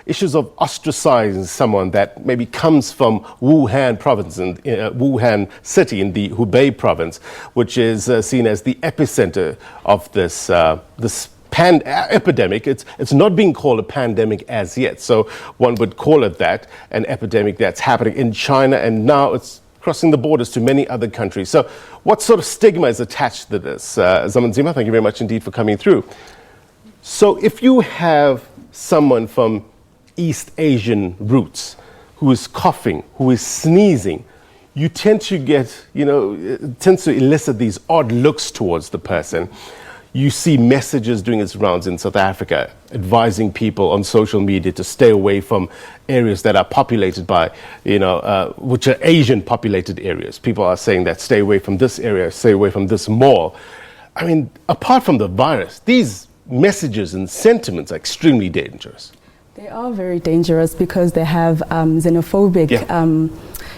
issues of ostracizing someone that maybe comes from Wuhan province, in Wuhan city in the Hubei province, which is seen as the epicenter of this epidemic. It's not being called a pandemic as yet, so one would call it that, an epidemic that's happening in China, and now it's crossing the borders to many other countries. So what sort of stigma is attached to this? Zamanzima, thank you very much indeed for coming through. So if you have someone from East Asian roots who is coughing, who is sneezing, you tend to get, it tends to elicit these odd looks towards the person. You see messages doing its rounds in South Africa, advising people on social media to stay away from areas that are populated by, which are Asian populated areas. People are saying that stay away from this area, stay away from this mall. I mean, apart from the virus, these messages and sentiments are extremely dangerous. They are very dangerous because they have xenophobic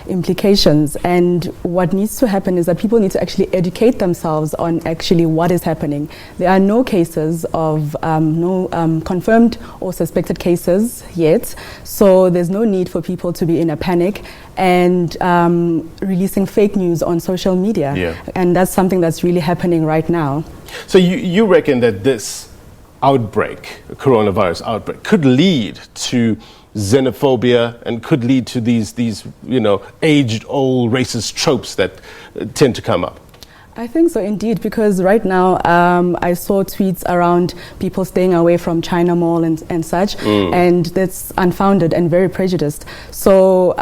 implications, and what needs to happen is that people need to actually educate themselves on actually what is happening. There are no cases of confirmed or suspected cases yet, so there's no need for people to be in a panic and releasing fake news on social media, and that's something that's really happening right now. So you reckon that this outbreak, coronavirus outbreak, could lead to xenophobia and could lead to these age-old racist tropes that tend to come up? I think so indeed, because right now I saw tweets around people staying away from China Mall and such, and that's unfounded and very prejudiced. So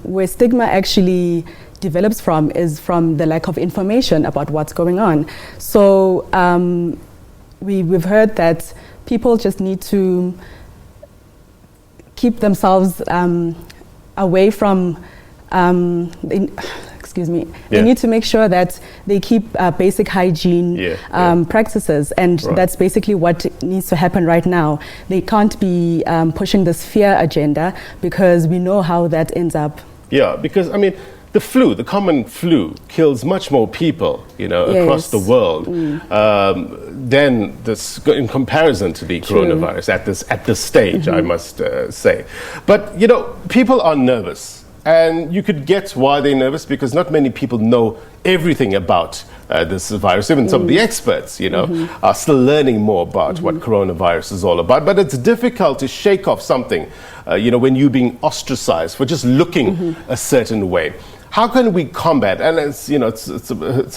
where stigma actually develops from is from the lack of information about what's going on. So we've heard that people just need to keep themselves away from, they need to make sure that they keep basic hygiene practices, and that's basically what needs to happen right now. They can't be pushing this fear agenda, because we know how that ends up. Yeah, because I mean, the common flu kills much more people, across the world than this, in comparison to the coronavirus at this stage, I must say. But, people are nervous, and you could get why they're nervous, because not many people know everything about this virus. Even some of the experts, are still learning more about what coronavirus is all about. But it's difficult to shake off something, when you're being ostracized for just looking a certain way. How can we combat, and it's an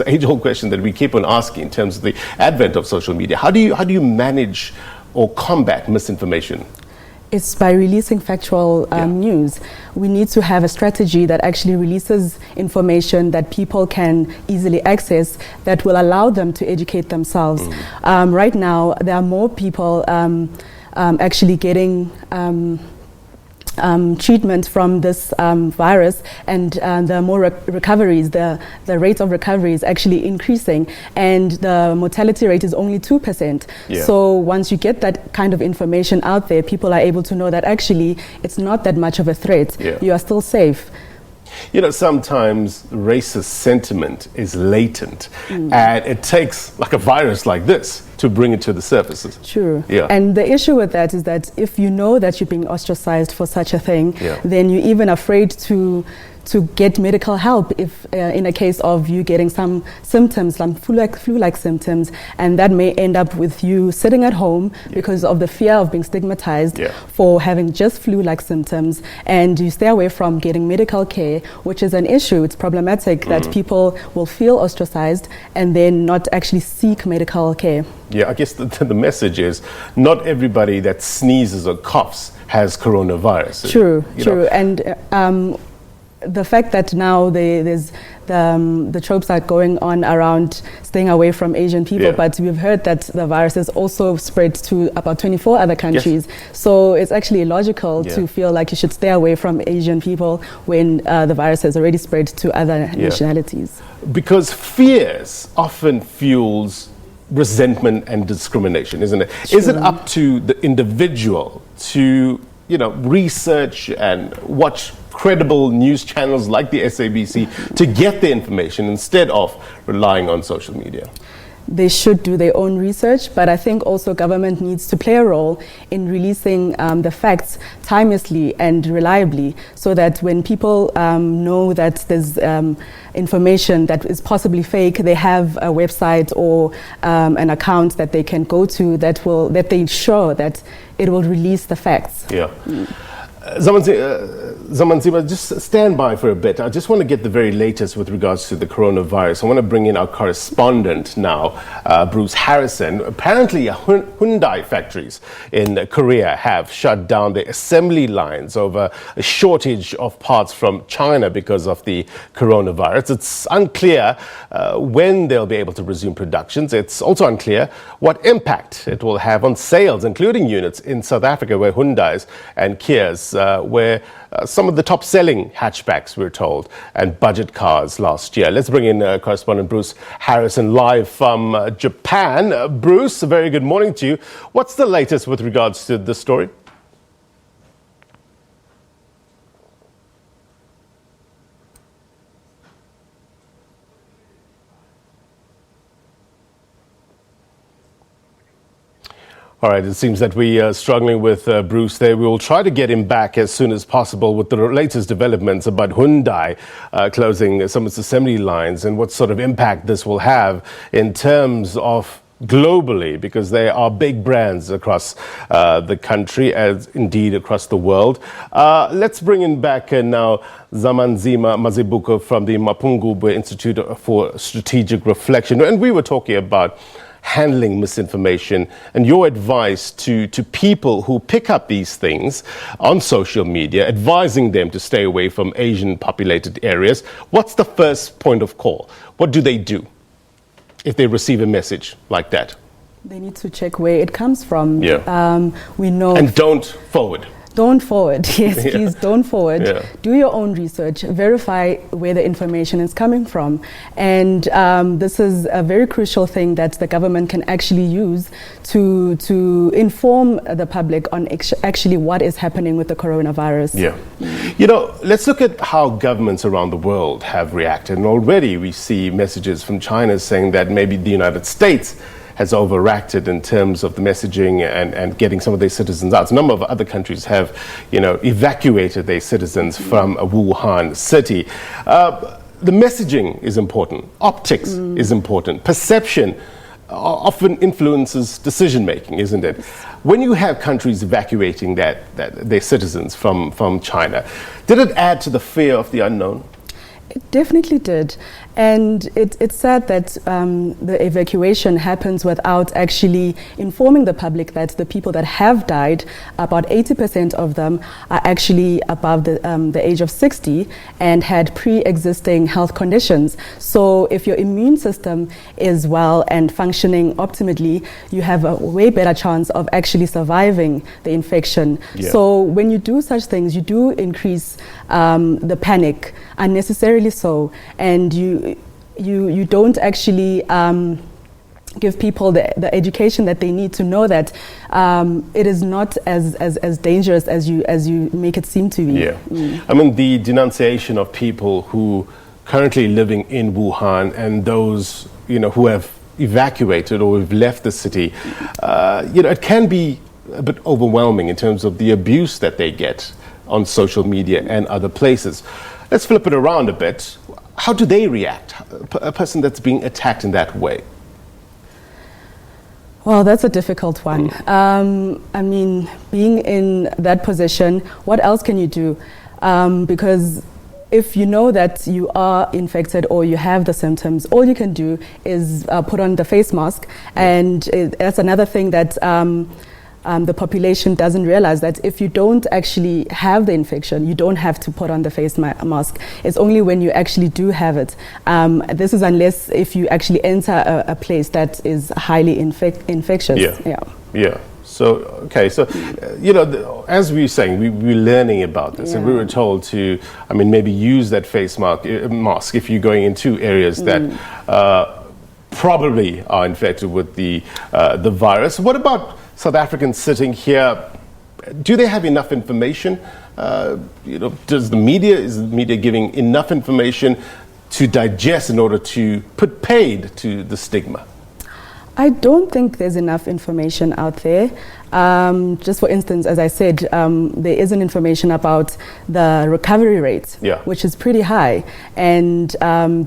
age-old question that we keep on asking in terms of the advent of social media, how do you manage or combat misinformation? It's by releasing factual news. We need to have a strategy that actually releases information that people can easily access, that will allow them to educate themselves. Right now, there are more people actually getting treatment from this virus, and the more recoveries, the rate of recovery is actually increasing, and the mortality rate is only 2%. So once you get that kind of information out there, people are able to know that actually it's not that much of a threat. You are still safe. Sometimes racist sentiment is latent, and it takes like a virus like this to bring it to the surface. True. And the issue with that is that if you know that you're being ostracized for such a thing, then you're even afraid to get medical help if in a case of you getting some symptoms, some flu-like symptoms, and that may end up with you sitting at home because of the fear of being stigmatized for having just flu-like symptoms, and you stay away from getting medical care, which is an issue. It's problematic that people will feel ostracized and then not actually seek medical care. I guess the message is not everybody that sneezes or coughs has coronavirus. True. And the fact that now there's the tropes are going on around staying away from Asian people, but we've heard that the virus has also spread to about 24 other countries. So it's actually illogical to feel like you should stay away from Asian people when the virus has already spread to other nationalities. Because fears often fuels resentment and discrimination, isn't it? Is it up to the individual to research and watch credible news channels like the SABC to get the information instead of relying on social media? they should do their own research, but I think also government needs to play a role in releasing the facts timelessly and reliably, so that when people know that there's information that is possibly fake, they have a website or an account that they can go to that they ensure that it will release the facts. Yeah. Zamanzima, just stand by for a bit. I just want to get the very latest with regards to the coronavirus. I want to bring in our correspondent now, Bruce Harrison. Apparently, Hyundai factories in Korea have shut down their assembly lines over a shortage of parts from China because of the coronavirus. It's unclear when they'll be able to resume productions. It's also unclear what impact it will have on sales, including units in South Africa, where Hyundai's and Kia's were some of the top-selling hatchbacks, we're told, and budget cars last year. Let's bring in correspondent Bruce Harrison live from Japan. Bruce, a very good morning to you. What's the latest with regards to this story? All right, it seems that we are struggling with Bruce there. We will try to get him back as soon as possible with the latest developments about Hyundai closing some of its assembly lines and what sort of impact this will have in terms of globally, because they are big brands across the country, as indeed across the world. Let's bring in back now Zamanzima Mazibuko from the Mapungubwe Institute for Strategic Reflection. And we were talking about handling misinformation and your advice to people who pick up these things on social media, advising them to stay away from Asian populated areas. What's the first point of call? What do they do if they receive a message like that? They need to check where it comes from. Yeah. We know. And don't forward. Don't forward, yes, Yeah. please don't forward. Yeah. Do your own research, verify where the information is coming from. And this is a very crucial thing that the government can actually use to inform the public on actually what is happening with the coronavirus. Yeah. You know, let's look at how governments around the world have reacted. And already we see messages from China saying that maybe the United States has overreacted in terms of the messaging and getting some of their citizens out. A number of other countries have, evacuated their citizens from Wuhan city. The messaging is important. Optics is important. Perception often influences decision-making, isn't it? When you have countries evacuating their citizens from China, did it add to the fear of the unknown? It definitely did. And it's sad that the evacuation happens without actually informing the public that the people that have died, about 80% of them are actually above the age of 60 and had pre-existing health conditions. So if your immune system is well and functioning optimally, you have a way better chance of actually surviving the infection. Yeah. So when you do such things, you do increase the panic unnecessarily so, and you don't actually give people the education that they need to know that it is not as dangerous as you make it seem to be. Yeah. I mean, the denunciation of people who currently living in Wuhan and those who have evacuated or have left the city, it can be a bit overwhelming in terms of the abuse that they get on social media and other places. Let's flip it around a bit. How do they react? A person that's being attacked in that way? Well, that's a difficult one. I mean, being in that position, what else can you do? Because if you know that you are infected or you have the symptoms, all you can do is put on the face mask. And that's another thing that the population doesn't realize, that if you don't actually have the infection, you don't have to put on the face mask. It's only when you actually do have it. This is unless if you actually enter a place that is highly infectious. Yeah. So, okay, so, as we were saying, we were learning about this, and we were told to, maybe use that face mask if you're going into areas that probably are infected with the virus. What about South Africans sitting here? Do they have enough information? Is the media giving enough information to digest in order to put paid to the stigma? I don't think there's enough information out there. Just for instance, as I said, there isn't information about the recovery rate, which is pretty high, and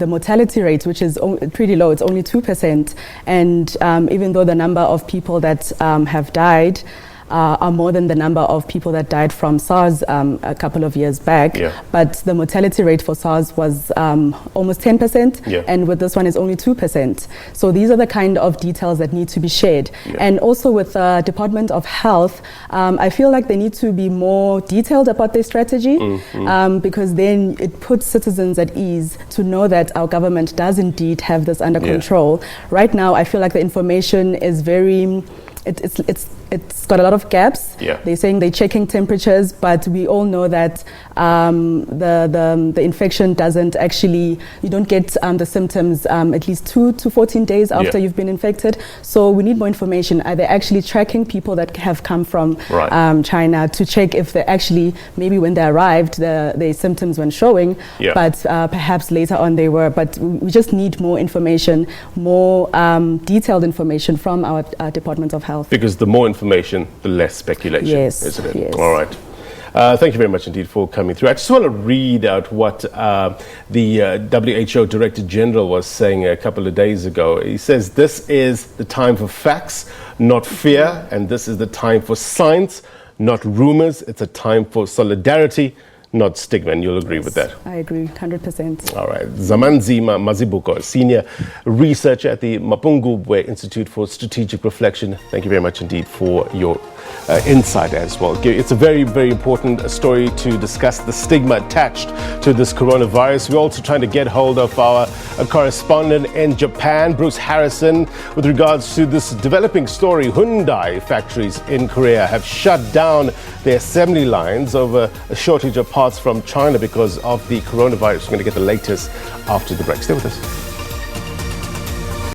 the mortality rate, which is pretty low. It's only 2%. And even though the number of people that have died are more than the number of people that died from SARS a couple of years back. But the mortality rate for SARS was almost 10%, and with this one is only 2%. So these are the kind of details that need to be shared. And also with the Department of Health, I feel like they need to be more detailed about their strategy, because then it puts citizens at ease to know that our government does indeed have this under control. Right now, I feel like the information is very... It's got a lot of gaps. They're saying they're checking temperatures, but we all know that the infection doesn't actually, you don't get the symptoms at least 2 to 14 days after you've been infected. So we need more information. Are they actually tracking people that have come from China to check if they actually, maybe when they arrived, their symptoms weren't showing, but perhaps later on they were. But we just need more information, more detailed information from our Department of Health. Because the more information, the less speculation, isn't it? Yes. All right. Thank you very much indeed for coming through. I just want to read out what the WHO Director General was saying a couple of days ago. He says, this is the time for facts, not fear, and this is the time for science, not rumors. It's a time for solidarity, not stigma, and you'll agree with that. I agree, 100%. All right. Zamanzima Mazibuko, Senior Researcher at the Mapungubwe Institute for Strategic Reflection. Thank you very much indeed for your insight as well. It's a very, very important story to discuss the stigma attached to this coronavirus. We're also trying to get hold of our correspondent in Japan, Bruce Harrison, with regards to this developing story. Hyundai factories in Korea have shut down their assembly lines over a shortage of parts from China because of the coronavirus. We're going to get the latest after the break. Stay with us.